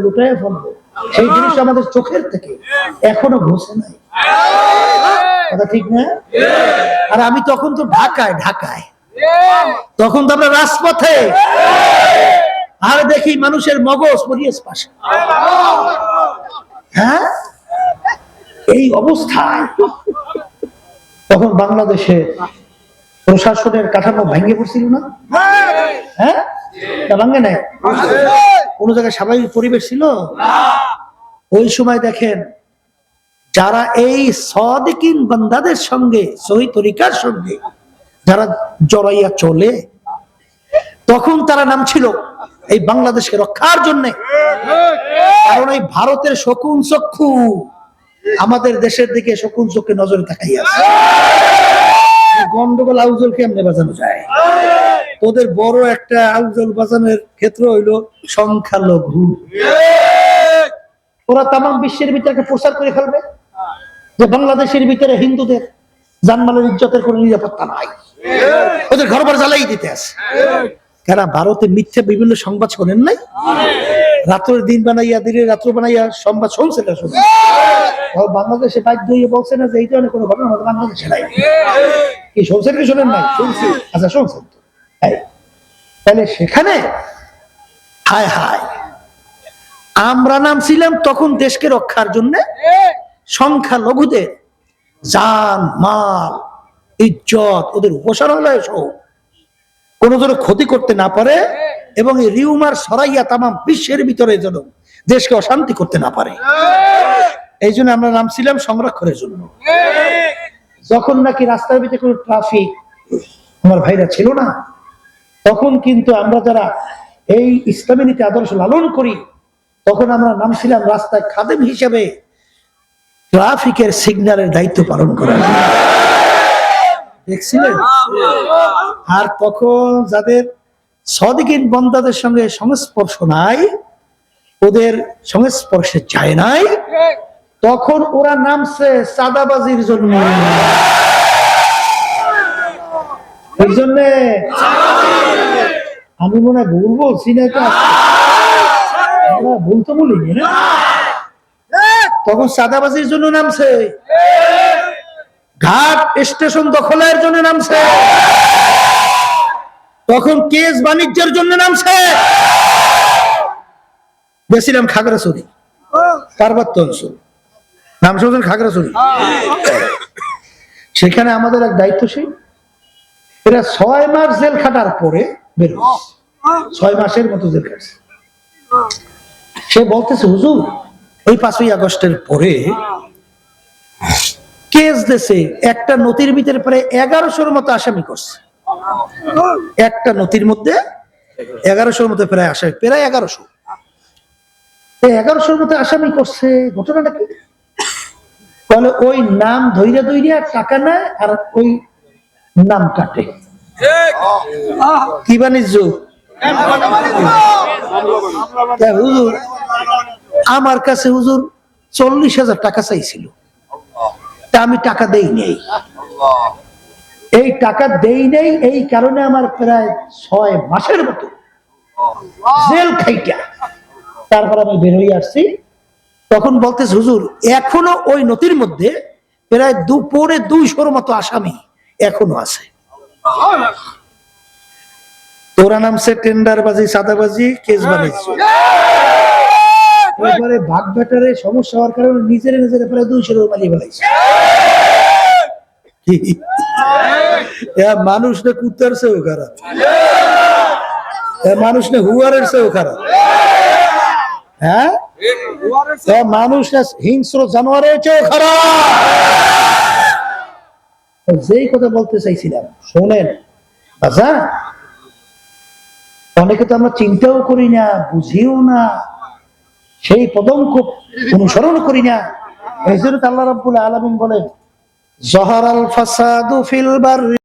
লুটায় ফেলবো, সেই জিনিসটা আমাদের চোখের থেকে এখনো ঘুষে নাই। কথা ঠিক না? আর আমি তখন তো ঢাকায় তখন তো আমরা রাজপথে, আর দেখি মানুষের মগজ পরিয়েছ পাশে। হ্যাঁ, এই অবস্থায় তখন বাংলাদেশে প্রশাসনের কাঠামো ভেঙে পড়ছিল না? হ্যাঁ, ভাঙে নাই? কোন জায়গায় স্বাভাবিক পরিবেশ ছিল? ওই সময় দেখেন, যারা এই সাদিকিন বান্দাদের সঙ্গে সহি তরিকার সঙ্গে যারা জড়াইয়া চলে, তখন তারা নাম ছিল এই বাংলাদেশকে রক্ষার জন্য। কারণ এই ভারতের শকুন চক্ষু আমাদের দেশের দিকে শকুন চক্ষে নজরে তাকাইয়া আছে। গন্ডগোল আউজল কেমনে বাজানো যায়? তোদের বড় একটা আউজল বাজানোর ক্ষেত্র হইল সংখ্যালঘু। ওরা তাম বিশ্বের ভিতরে প্রচার করে ফেলবে যে বাংলাদেশের ভিতরে হিন্দুদের জানমালের ইজ্জতের কোন নিরাপত্তা নাই, ওদের ঘর বাড়ি জ্বালাই দিতে আছে। কেন ভারতে মিথ্যা বিভিন্ন সংবাদ শোনেন নাই? রাত্রের দিন বানাইয়া, দিনের রাত্র বানাইয়া সংবাদ শুনছে না? শুনে বাংলাদেশে বাইক দিয়ে বলছে না যে এই ধরনের কোনো ঘটনা আমাদের বাংলাদেশে নাই। কি শুনছেন কি শোনেন নাই? শুনছি। আচ্ছা, শুনছেন তো। তাহলে সেখানে হায় হায় আমরা নামছিলাম তখন দেশকে রক্ষার জন্য, সংখ্যালঘুদের জান মাল ইজ্জত ওদের উপাসনালয় সহ কোন যেন ক্ষতি করতে না পারে, এবং এই রিউমার সরাইয়া তাম বিশ্বের ভিতরে যেন দেশকে অশান্তি করতে না পারে, এই জন্য আমরা নামছিলাম সংরক্ষণের জন্য। যখন নাকি রাস্তার ভিতরে কোনো ট্রাফিক আমার ভাইরা ছিল না, তখন কিন্তু আমরা যারা এই ইসলামী নীতি আদর্শ লালন করি, তখন আমরা নামছিলাম রাস্তায় খাদেম হিসেবে ট্রাফিকের সিগন্যালের দায়িত্ব পালন করা। দেখছিলেন? আর তখন যাদের সাদিকিন বান্দাদের সঙ্গে সংস্পর্শ নাই, ওদের সংস্পর্শে যায় নাই, তখন ওরা নামছে চাঁদাবাজির জন্য। এই জন্য আমি মনে হয় ভুল বলছি না, এটা ভুল তো বলিনি না। তখন চাঁদাবাজির জন্য নামছে, ঘাট স্টেশন দখলের জন্য নামছে, তখন কেস বাণিজ্যের জন্য নামছে। গেছিলাম খাগড়াছড়ি, পার্বত্য অঞ্চল, নাম শুনছেন খাগড়াছড়ি? সেখানে আমাদের এক দায়িত্বশীল, এরা 6 মাস জেল খাটার পরে বের হয়েছে, 6 মাসের মতো জেল খাটছে। সে বলতেছে, হুজুর ওই 5ই আগস্টের পরে কেস দেশে একটা নথির ভিতরে প্রায় 1100-র মতো আসামি করছে। একটা নথির মধ্যে 1100-র মতো প্রায় আসামি, প্রায় 1100। 1100-র মতো আসামি করছে। ঘটনাটা কি? বলে ওই নাম ধইরা ধইরা টাকা নেয় আর ওই নাম কাটে। কি বাণিজ্য? হুজুর আমার কাছে হুজুর 40,000 টাকা চাইছিল, তা আমি টাকা দেই নেই। এই টাকা দেই নেই, এই কারণে আমার প্রায় 6 মাসের মতো জেল খাইটা তারপর আমি বের হয়ে আসছি। তখন বলতেছে, হুজুর এখনো ওই নথির মধ্যে প্রায় 200-র মতো আসামি এখনো আছে। তোরা নামছে টেন্ডারবাজি, চাঁদাবাজি, কেস বাণিজ্য। এবারে ভাগ ব্যাটারে সমস্যা হওয়ার কারণে নিজের প্রায় 200 মালিয়ে ফেলাইছে। মানুষ না কুত্তার চেয়েও খারাপ, মানুষ না হুয়ারের চেয়েও খারাপ। হ্যাঁ, মানুষ না হিংস্র জানোয়ারের চেয়েও খারাপ। যেই কথা বলতে চাইছিলাম, শোনেন বাজা, অনেকে তো আমরা চিন্তাও করি না, বুঝিও না, সেই পদঙ্ক অনুসরণ করি না। এই জন্য আল্লাহ রাব্বুল আলামিন বলেন, যাহারাল ফাসাদু ফিল বাররি